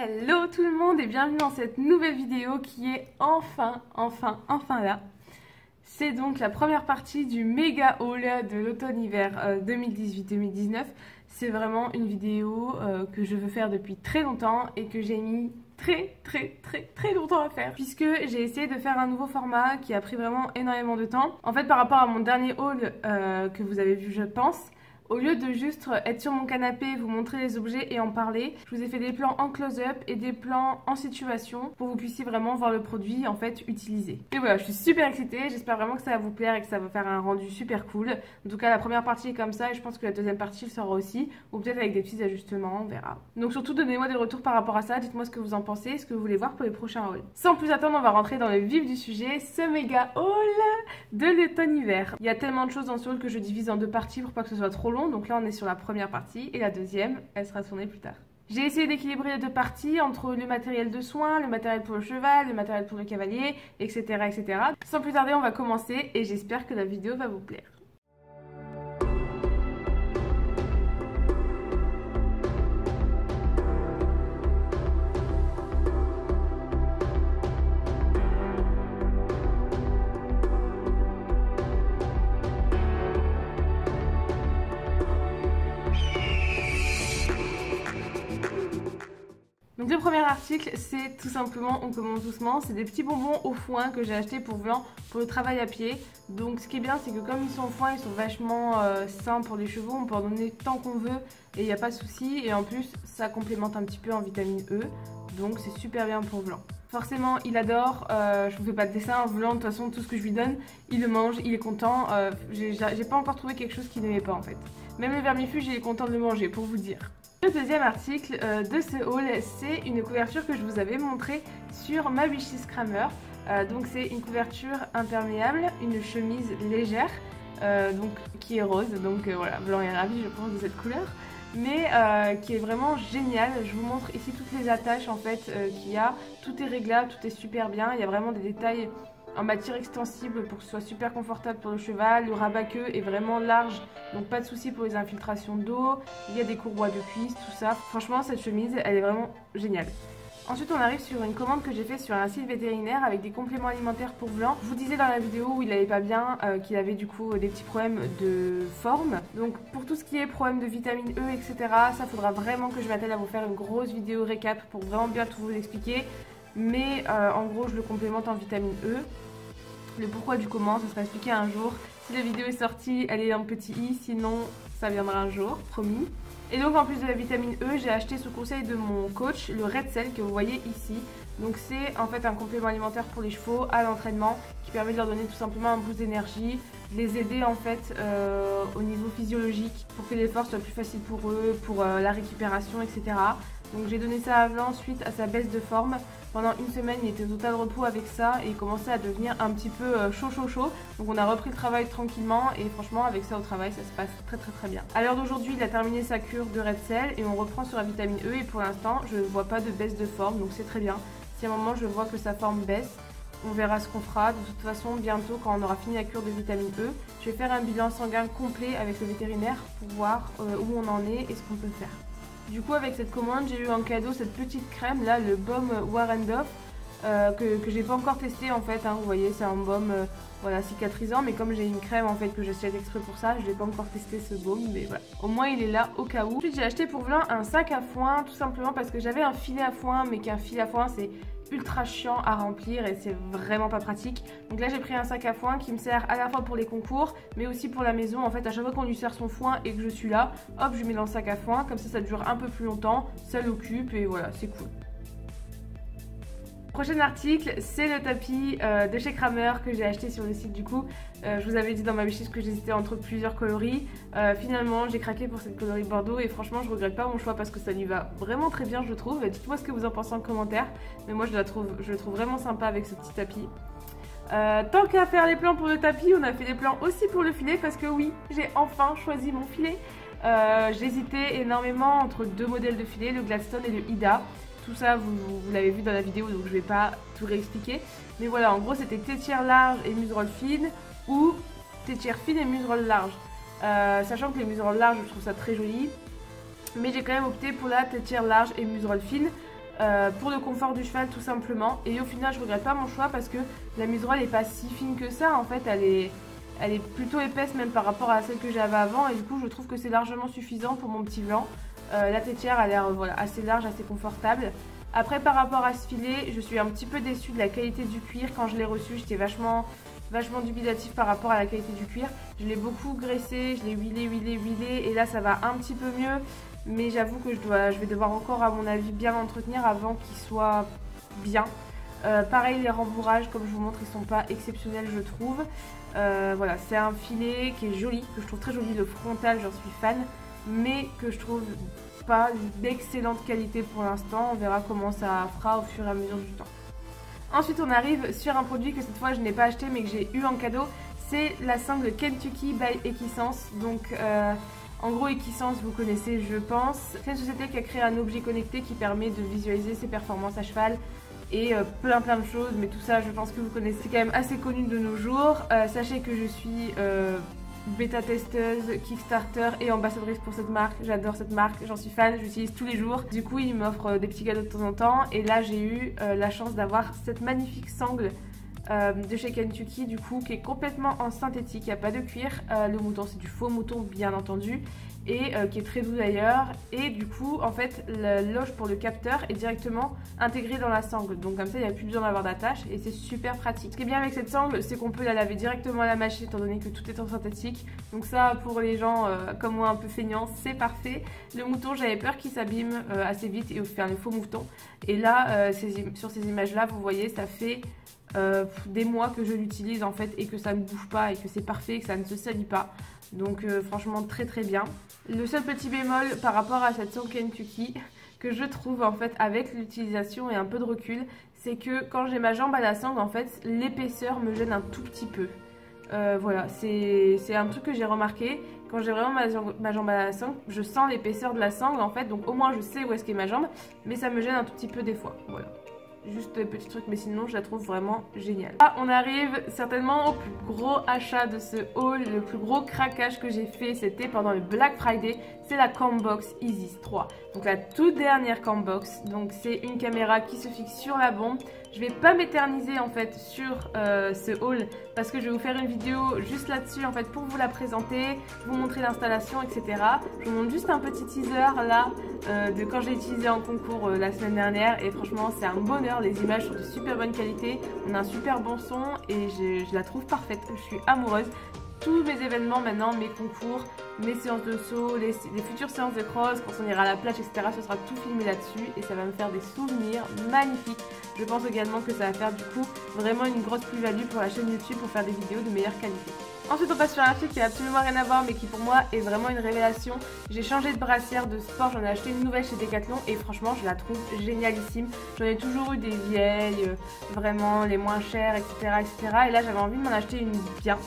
Hello tout le monde et bienvenue dans cette nouvelle vidéo qui est enfin là. C'est donc la première partie du méga haul de l'automne-hiver 2018-2019. C'est vraiment une vidéo que je veux faire depuis très longtemps et que j'ai mis très longtemps à faire, puisque j'ai essayé de faire un nouveau format qui a pris vraiment énormément de temps. En fait, par rapport à mon dernier haul que vous avez vu, je pense, au lieu de juste être sur mon canapé, vous montrer les objets et en parler, je vous ai fait des plans en close-up et des plans en situation pour que vous puissiez vraiment voir le produit en fait utilisé. Et voilà, je suis super excitée, j'espère vraiment que ça va vous plaire et que ça va faire un rendu super cool. En tout cas, la première partie est comme ça et je pense que la deuxième partie le sera aussi, ou peut-être avec des petits ajustements, on verra. Donc surtout, donnez-moi des retours par rapport à ça, dites-moi ce que vous en pensez, ce que vous voulez voir pour les prochains hauls. Sans plus attendre, on va rentrer dans le vif du sujet, ce méga haul de l'automne-hiver. Il y a tellement de choses dans ce haul que je divise en deux parties pour pas que ce soit trop long, donc là on est sur la première partie et la deuxième, elle sera tournée plus tard. J'ai essayé d'équilibrer les deux parties entre le matériel de soins, le matériel pour le cheval, le matériel pour le cavalier, etc. etc. Sans plus tarder, on va commencer et j'espère que la vidéo va vous plaire. Donc le premier article, c'est tout simplement, on commence doucement, c'est des petits bonbons au foin que j'ai acheté pour Vlan pour le travail à pied. Donc ce qui est bien, c'est que comme ils sont au foin, ils sont vachement sains pour les chevaux, on peut en donner tant qu'on veut et il n'y a pas de souci. Et en plus, ça complémente un petit peu en vitamine E, donc c'est super bien pour Vlan. Forcément, il adore, je vous fais pas de dessin, Vlan, de toute façon, tout ce que je lui donne, il le mange, il est content. J'ai pas encore trouvé quelque chose qu'il n'aimait pas en fait. Même le vermifuge, il est content de le manger, pour vous dire. Le deuxième article de ce haul, c'est une couverture que je vous avais montrée sur ma wishlist Kramer. Donc c'est une couverture imperméable, une chemise légère, donc qui est rose. Donc voilà, Vlan est ravi, je pense, de cette couleur, mais qui est vraiment géniale. Je vous montre ici toutes les attaches en fait qu'il y a. Tout est réglable, tout est super bien. Il y a vraiment des détails en matière extensible pour que ce soit super confortable pour le cheval. Le rabat-queue est vraiment large, donc pas de souci pour les infiltrations d'eau. Il y a des courroies de cuisse, tout ça. Franchement, cette chemise, elle est vraiment géniale. Ensuite, on arrive sur une commande que j'ai faite sur un site vétérinaire avec des compléments alimentaires pour Vlan. Je vous disais dans la vidéo où il n'allait pas bien, qu'il avait du coup des petits problèmes de forme. Donc pour tout ce qui est problème de vitamine E, etc., ça faudra vraiment que je m'attelle à vous faire une grosse vidéo récap pour vraiment bien tout vous expliquer. Mais en gros, je le complémente en vitamine E. Le pourquoi du comment, ça sera expliqué un jour. Si la vidéo est sortie, elle est en petit i, sinon ça viendra un jour, promis. Et donc en plus de la vitamine E, j'ai acheté sous conseil de mon coach le Red Cell que vous voyez ici. Donc c'est en fait un complément alimentaire pour les chevaux à l'entraînement qui permet de leur donner tout simplement un boost d'énergie, de les aider en fait au niveau physiologique pour que l'effort soit plus facile pour eux, pour la récupération, etc. Donc j'ai donné ça à Vlan suite à sa baisse de forme. Pendant une semaine, il était total repos avec ça et il commençait à devenir un petit peu chaud. Donc on a repris le travail tranquillement et franchement avec ça au travail, ça se passe très bien. À l'heure d'aujourd'hui, il a terminé sa cure de Red Cell et on reprend sur la vitamine E et pour l'instant, je ne vois pas de baisse de forme, donc c'est très bien. Si à un moment je vois que sa forme baisse, on verra ce qu'on fera. De toute façon, bientôt quand on aura fini la cure de vitamine E, je vais faire un bilan sanguin complet avec le vétérinaire pour voir où on en est et ce qu'on peut faire. Du coup, avec cette commande, j'ai eu en cadeau cette petite crème là, le baume Warren Dove, que j'ai pas encore testé en fait. Hein, vous voyez, c'est un baume voilà, cicatrisant, mais comme j'ai une crème en fait que j'achète exprès pour ça, je n'ai pas encore testé ce baume, mais voilà. Au moins, il est là au cas où. Ensuite, j'ai acheté pour Vlan un sac à foin, tout simplement parce que j'avais un filet à foin, mais qu'un filet à foin c'est ultra chiant à remplir et c'est vraiment pas pratique. Donc là j'ai pris un sac à foin qui me sert à la fois pour les concours mais aussi pour la maison. En fait à chaque fois qu'on lui sert son foin et que je suis là, hop je mets dans le sac à foin, comme ça dure un peu plus longtemps, ça l'occupe et voilà, c'est cool. Prochain article, c'est le tapis de chez Kramer que j'ai acheté sur le site du coup. Je vous avais dit dans ma wishlist que j'hésitais entre plusieurs coloris. Finalement, j'ai craqué pour cette coloris Bordeaux et franchement, je regrette pas mon choix parce que ça lui va vraiment très bien, je trouve. Dites-moi ce que vous en pensez en commentaire. Mais moi, je le trouve vraiment sympa avec ce petit tapis. Tant qu'à faire les plans pour le tapis, on a fait des plans aussi pour le filet parce que oui, j'ai enfin choisi mon filet. J'hésitais énormément entre deux modèles de filet, le Gladstone et le Ida. Tout ça, vous l'avez vu dans la vidéo, donc je vais pas tout réexpliquer. Mais voilà, en gros, c'était tétière large et muserolle fine ou tétière fine et muserolle large. Sachant que les muserolles larges, je trouve ça très joli. Mais j'ai quand même opté pour la tétière large et muserolle fine. pour le confort du cheval tout simplement. Et au final je regrette pas mon choix parce que la muserolle n'est pas si fine que ça, en fait elle est plutôt épaisse même par rapport à celle que j'avais avant, et du coup je trouve que c'est largement suffisant pour mon petit blanc. La tétière a l'air voilà, assez large, assez confortable. Après par rapport à ce filet, je suis un petit peu déçue de la qualité du cuir. Quand je l'ai reçu, j'étais vachement dubitatif par rapport à la qualité du cuir. Je l'ai beaucoup graissé, je l'ai huilé et là ça va un petit peu mieux. Mais j'avoue que je vais devoir encore à mon avis bien l'entretenir avant qu'il soit bien. Pareil, les rembourrages comme je vous montre, ils sont pas exceptionnels je trouve. Voilà, c'est un filet qui est joli, que je trouve très joli. Le frontal, j'en suis fan, mais que je trouve pas d'excellente qualité pour l'instant. On verra comment ça fera au fur et à mesure du temps. Ensuite on arrive sur un produit que cette fois je n'ai pas acheté mais que j'ai eu en cadeau. C'est la sangle Kentucky by Equisense. Donc en gros Equisense vous connaissez je pense. C'est une société qui a créé un objet connecté qui permet de visualiser ses performances à cheval et plein de choses, mais tout ça je pense que vous connaissez, c'est quand même assez connu de nos jours. Sachez que je suis bêta-testeuse, Kickstarter et ambassadrice pour cette marque. J'adore cette marque, j'en suis fan, j'utilise tous les jours. Du coup ils m'offrent des petits cadeaux de temps en temps et là j'ai eu la chance d'avoir cette magnifique sangle de chez Kentucky du coup qui est complètement en synthétique, il n'y a pas de cuir. Le mouton c'est du faux mouton bien entendu et qui est très doux d'ailleurs, et du coup en fait la loge pour le capteur est directement intégrée dans la sangle, donc comme ça il n'y a plus besoin d'avoir d'attache et c'est super pratique. Ce qui est bien avec cette sangle c'est qu'on peut la laver directement à la machine étant donné que tout est en synthétique, donc ça pour les gens comme moi un peu feignants c'est parfait. Le mouton j'avais peur qu'il s'abîme assez vite et faire le faux mouton, et là sur ces images là vous voyez ça fait des mois que je l'utilise en fait et que ça ne bouge pas et que c'est parfait, que ça ne se salit pas, donc franchement très bien. Le seul petit bémol par rapport à cette sangle Kentucky que je trouve en fait avec l'utilisation et un peu de recul, c'est que quand j'ai ma jambe à la sangle en fait l'épaisseur me gêne un tout petit peu. Voilà, c'est un truc que j'ai remarqué. Quand j'ai vraiment ma jambe à la sangle, je sens l'épaisseur de la sangle en fait, donc au moins je sais où est-ce qu'est ma jambe, mais ça me gêne un tout petit peu des fois, voilà. Juste des petits trucs, mais sinon je la trouve vraiment géniale. Là on arrive certainement au plus gros achat de ce haul, le plus gros craquage que j'ai fait, c'était pendant le Black Friday. C'est la Cambox Isis 3, donc la toute dernière Cambox. Donc c'est une caméra qui se fixe sur la bombe. Je vais pas m'éterniser en fait sur ce haul parce que je vais vous faire une vidéo juste là-dessus en fait pour vous la présenter, vous montrer l'installation etc. Je vous montre juste un petit teaser là de quand j'ai utilisé en concours la semaine dernière, et franchement c'est un bonheur, les images sont de super bonne qualité, on a un super bon son et je la trouve parfaite, je suis amoureuse. Tous mes événements maintenant, mes concours, mes séances de saut, les futures séances de cross, quand on ira à la plage, etc. Ce sera tout filmé là-dessus et ça va me faire des souvenirs magnifiques. Je pense également que ça va faire du coup vraiment une grosse plus-value pour la chaîne YouTube pour faire des vidéos de meilleure qualité. Ensuite on passe sur un fil qui n'a absolument rien à voir mais qui pour moi est vraiment une révélation. J'ai changé de brassière de sport, j'en ai acheté une nouvelle chez Decathlon et franchement je la trouve génialissime. J'en ai toujours eu des vieilles, vraiment les moins chères etc. Et là j'avais envie de m'en acheter une bien.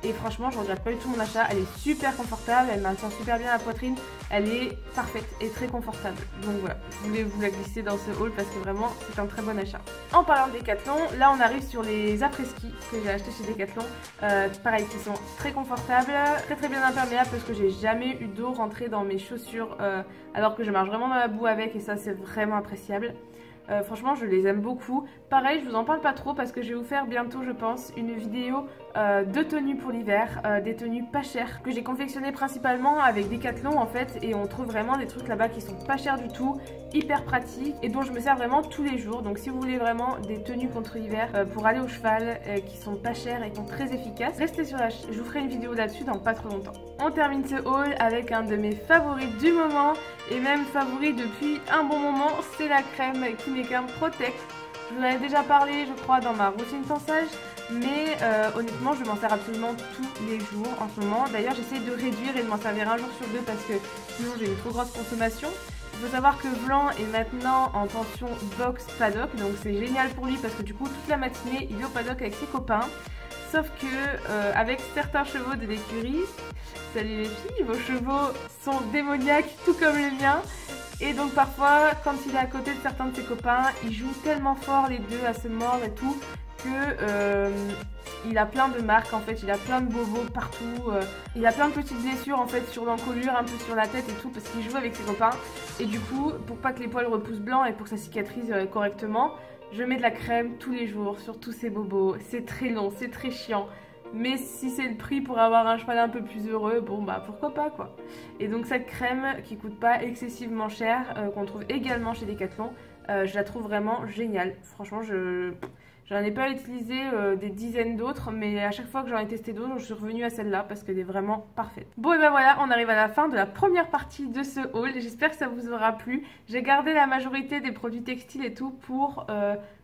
Et franchement je regrette pas du tout mon achat, elle est super confortable, elle maintient super bien la poitrine, elle est parfaite et très confortable. Donc voilà, je voulais vous la glisser dans ce haul parce que vraiment c'est un très bon achat. En parlant de Decathlon, là on arrive sur les après-ski que j'ai acheté chez Decathlon. Pareil, qui sont très confortables, très bien imperméables parce que j'ai jamais eu d'eau rentrer dans mes chaussures alors que je marche vraiment dans la boue avec, et ça c'est vraiment appréciable. Franchement je les aime beaucoup. Pareil je vous en parle pas trop parce que je vais vous faire bientôt je pense une vidéo de tenues pour l'hiver, des tenues pas chères que j'ai confectionnées principalement avec Decathlon en fait, et on trouve vraiment des trucs là-bas qui sont pas chers du tout, hyper pratiques et dont je me sers vraiment tous les jours. Donc si vous voulez vraiment des tenues contre l'hiver pour aller au cheval qui sont pas chères et qui sont très efficaces, restez sur la chaîne, je vous ferai une vidéo là-dessus dans pas trop longtemps. On termine ce haul avec un de mes favoris du moment et même favori depuis un bon moment, c'est la crème Kinecarm Protect. Je vous en ai déjà parlé je crois dans ma routine sans sage, mais honnêtement je m'en sers absolument tous les jours en ce moment. D'ailleurs j'essaie de réduire et de m'en servir un jour sur deux parce que sinon j'ai une trop grosse consommation. Il faut savoir que Blanc est maintenant en pension box paddock, donc c'est génial pour lui parce que du coup toute la matinée il est au paddock avec ses copains. Sauf que avec certains chevaux de l'écurie, salut les filles, vos chevaux sont démoniaques tout comme les miens. Et donc parfois, quand il est à côté de certains de ses copains, ils jouent tellement fort les deux à se mordre et tout que il a plein de marques en fait, il a plein de bobos partout, il a plein de petites blessures en fait sur l'encolure, un peu sur la tête et tout parce qu'il joue avec ses copains. Et du coup, pour pas que les poils repoussent blancs et pour que ça cicatrise correctement, je mets de la crème tous les jours sur tous ces bobos. C'est très long, c'est très chiant. Mais si c'est le prix pour avoir un cheval un peu plus heureux, bon bah pourquoi pas quoi. Et donc cette crème qui coûte pas excessivement cher, qu'on trouve également chez Decathlon, je la trouve vraiment géniale. Franchement, j'en ai pas utilisé des dizaines d'autres, mais à chaque fois que j'en ai testé d'autres, je suis revenue à celle-là parce qu'elle est vraiment parfaite. Bon et ben voilà, on arrive à la fin de la première partie de ce haul. J'espère que ça vous aura plu. J'ai gardé la majorité des produits textiles et tout pour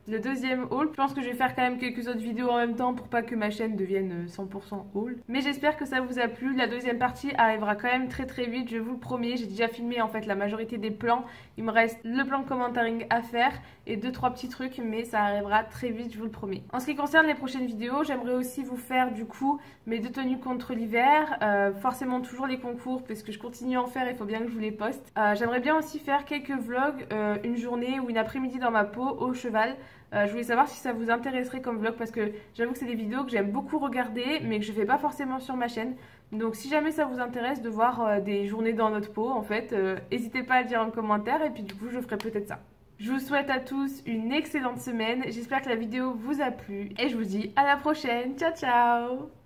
le deuxième haul. Je pense que je vais faire quand même quelques autres vidéos en même temps pour pas que ma chaîne devienne 100% haul. Mais j'espère que ça vous a plu. La deuxième partie arrivera quand même très vite, je vous le promets. J'ai déjà filmé en fait la majorité des plans. Il me reste le plan de commentaring à faire et 2-3 petits trucs, mais ça arrivera très vite, je vous le promets. En ce qui concerne les prochaines vidéos, j'aimerais aussi vous faire du coup mes 2 tenues contre l'hiver. Forcément toujours les concours parce que je continue à en faire, il faut bien que je vous les poste. J'aimerais bien aussi faire quelques vlogs, une journée ou une après-midi dans ma peau au cheval. Je voulais savoir si ça vous intéresserait comme vlog parce que j'avoue que c'est des vidéos que j'aime beaucoup regarder mais que je fais pas forcément sur ma chaîne. Donc si jamais ça vous intéresse de voir des journées dans notre peau en fait, n'hésitez pas à le dire en commentaire et puis du coup je ferai peut-être ça. Je vous souhaite à tous une excellente semaine, j'espère que la vidéo vous a plu et je vous dis à la prochaine, ciao ciao.